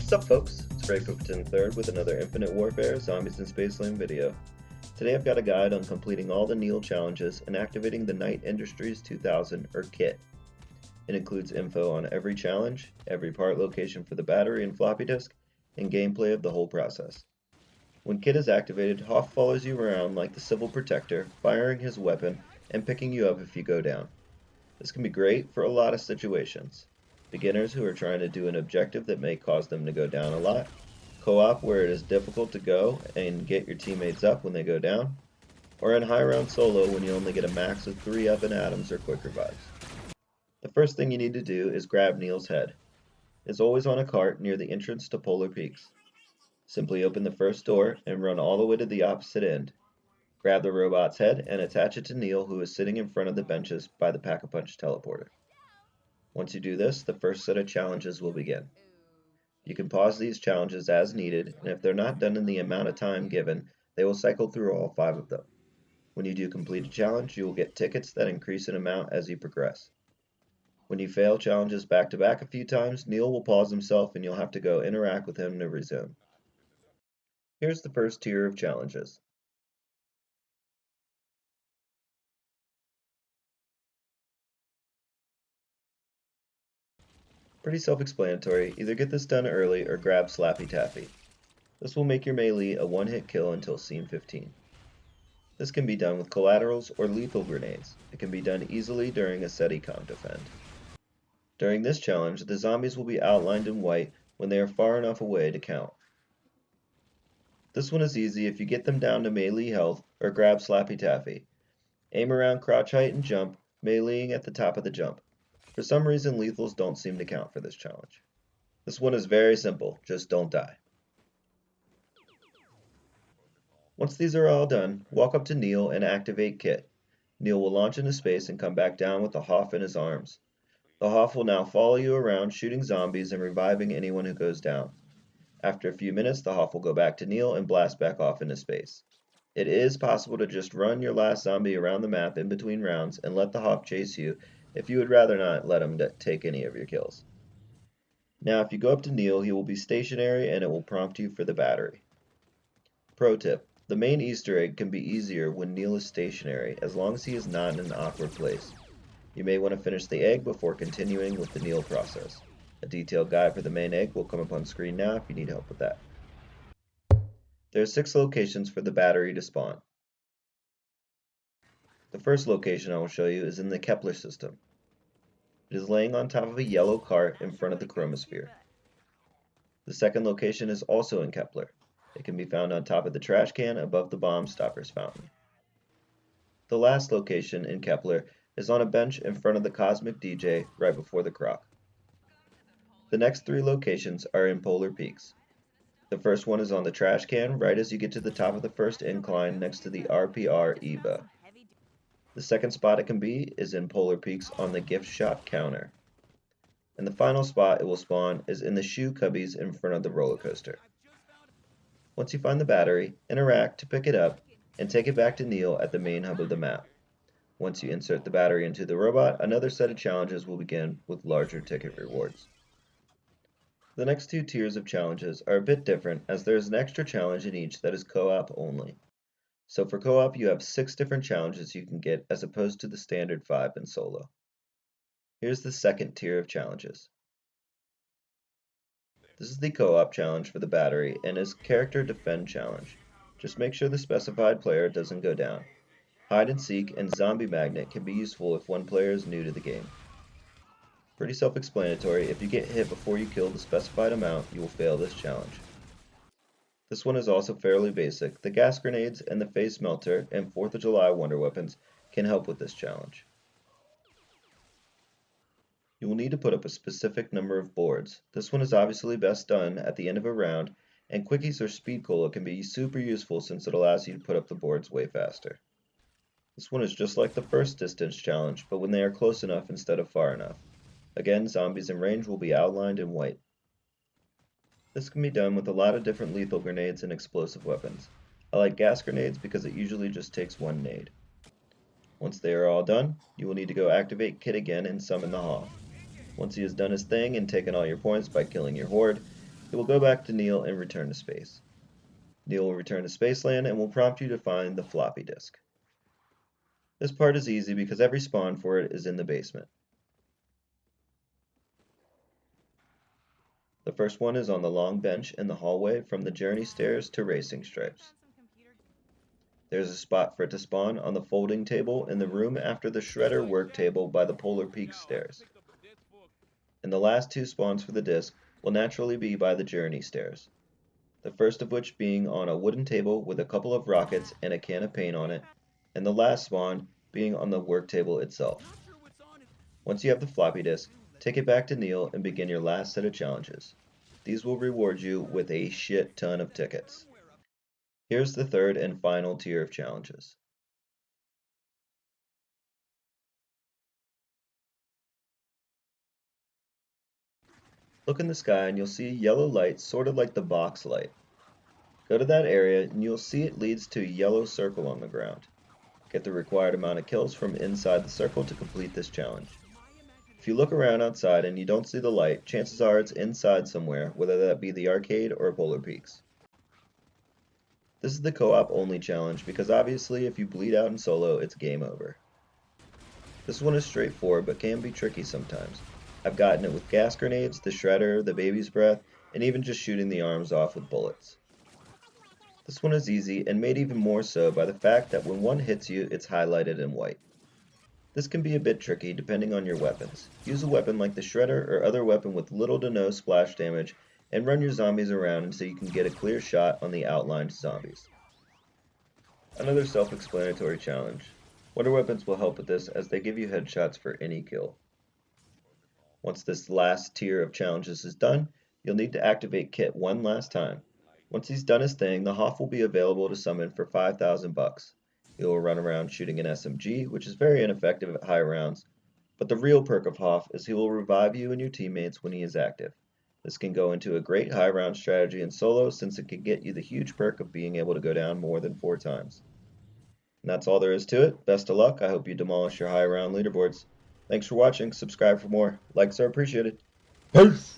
Sup folks, it's Coop N3IL with another Infinite Warfare Zombies in Spaceland video. Today I've got a guide on completing all the N3IL challenges and activating the Knight Industries 2000 or KITT. It includes info on every challenge, every part location for the battery and floppy disk, and gameplay of the whole process. When KITT is activated, HOFF follows you around like the Civil Protector, firing his weapon and picking you up if you go down. This can be great for a lot of situations. Beginners who are trying to do an objective that may cause them to go down a lot, co-op where it is difficult to go and get your teammates up when they go down, or in high round solo when you only get a max of 3 up in atoms or quick revives. The first thing you need to do is grab N3IL's head. It's always on a cart near the entrance to Polar Peaks. Simply open the first door and run all the way to the opposite end. Grab the robot's head and attach it to N3IL, who is sitting in front of the benches by the Pack-a-Punch teleporter. Once you do this, the first set of challenges will begin. You can pause these challenges as needed, and if they're not done in the amount of time given, they will cycle through all 5 of them. When you do complete a challenge, you will get tickets that increase in amount as you progress. When you fail challenges back to back a few times, N3IL will pause himself and you'll have to go interact with him to resume. Here's the first tier of challenges. Pretty self-explanatory, either get this done early or grab Slappy Taffy. This will make your melee a one-hit kill until scene 15. This can be done with collaterals or lethal grenades. It can be done easily during a set econ defend. During this challenge, the zombies will be outlined in white when they are far enough away to count. This one is easy if you get them down to melee health or grab Slappy Taffy. Aim around crouch height and jump, meleeing at the top of the jump. For some reason, lethals don't seem to count for this challenge. This one is very simple, just don't die. Once these are all done, walk up to N3IL and activate KITT. N3IL will launch into space and come back down with the HOFF in his arms. The HOFF will now follow you around, shooting zombies and reviving anyone who goes down. After a few minutes, the HOFF will go back to N3IL and blast back off into space. It is possible to just run your last zombie around the map in between rounds and let the HOFF chase you if you would rather not let him take any of your kills. Now if you go up to N3IL, he will be stationary and it will prompt you for the battery. Pro tip: the main Easter egg can be easier when N3IL is stationary, as long as he is not in an awkward place. You may want to finish the egg before continuing with the N3IL process. A detailed guide for the main egg will come up on screen now if you need help with that. There are 6 locations for the battery to spawn. The first location I will show you is in the Kepler system. It is laying on top of a yellow cart in front of the chromosphere. The second location is also in Kepler. It can be found on top of the trash can above the bomb stoppers fountain. The last location in Kepler is on a bench in front of the Cosmic DJ right before the croc. The next 3 locations are in Polar Peaks. The first one is on the trash can right as you get to the top of the first incline next to the r.o.b.b. The second spot it can be is in Polar Peaks on the gift shop counter. And the final spot it will spawn is in the shoe cubbies in front of the roller coaster. Once you find the battery, interact to pick it up and take it back to N3IL at the main hub of the map. Once you insert the battery into the robot, another set of challenges will begin with larger ticket rewards. The next 2 tiers of challenges are a bit different, as there is an extra challenge in each that is co-op only. So for co-op you have 6 different challenges you can get as opposed to the standard 5 in solo. Here's the second tier of challenges. This is the co-op challenge for the battery and is character defend challenge. Just make sure the specified player doesn't go down. Hide and seek and zombie magnet can be useful if one player is new to the game. Pretty self-explanatory, if you get hit before you kill the specified amount, you will fail this challenge. This one is also fairly basic. The gas grenades and the face melter and 4th of July wonder weapons can help with this challenge. You will need to put up a specific number of boards. This one is obviously best done at the end of a round, and quickies or speed cola can be super useful since it allows you to put up the boards way faster. This one is just like the first distance challenge, but when they are close enough instead of far enough. Again, zombies in range will be outlined in white. This can be done with a lot of different lethal grenades and explosive weapons. I like gas grenades because it usually just takes 1 nade. Once they are all done, you will need to go activate KITT again and summon the HOFF. Once he has done his thing and taken all your points by killing your horde, It will go back to Neil and return to space. Neil will return to Spaceland and will prompt you to find the floppy disk. This part is easy because every spawn for it is in the basement. The first one is on the long bench in the hallway from the journey stairs to racing stripes. There's a spot for it to spawn on the folding table in the room after the shredder work table by the Polar Peak stairs. And the last two spawns for the disc will naturally be by the journey stairs. The first of which being on a wooden table with a couple of rockets and a can of paint on it, and the last spawn being on the work table itself. Once you have the floppy disk, take it back to Neil and begin your last set of challenges. These will reward you with a shit ton of tickets. Here's the third and final tier of challenges. Look in the sky and you'll see a yellow light sort of like the box light. Go to that area and you'll see it leads to a yellow circle on the ground. Get the required amount of kills from inside the circle to complete this challenge. If you look around outside and you don't see the light, chances are it's inside somewhere, whether that be the arcade or Polar Peaks. This is the co-op only challenge because obviously if you bleed out in solo, it's game over. This one is straightforward but can be tricky sometimes. I've gotten it with gas grenades, the shredder, the baby's breath, and even just shooting the arms off with bullets. This one is easy and made even more so by the fact that when one hits you, it's highlighted in white. This can be a bit tricky depending on your weapons. Use a weapon like the shredder or other weapon with little to no splash damage and run your zombies around until you can get a clear shot on the outlined zombies. Another self-explanatory challenge. Wonder weapons will help with this as they give you headshots for any kill. Once this last tier of challenges is done, you'll need to activate KITT one last time. Once he's done his thing, the HOFF will be available to summon for 5,000 bucks. He will run around shooting an SMG, which is very ineffective at high rounds, but the real perk of HOFF is he will revive you and your teammates when he is active. This can go into a great high round strategy in solo since it can get you the huge perk of being able to go down more than 4 times. And that's all there is to it. Best of luck. I hope you demolish your high round leaderboards. Thanks for watching. Subscribe for more. Likes are appreciated. Peace!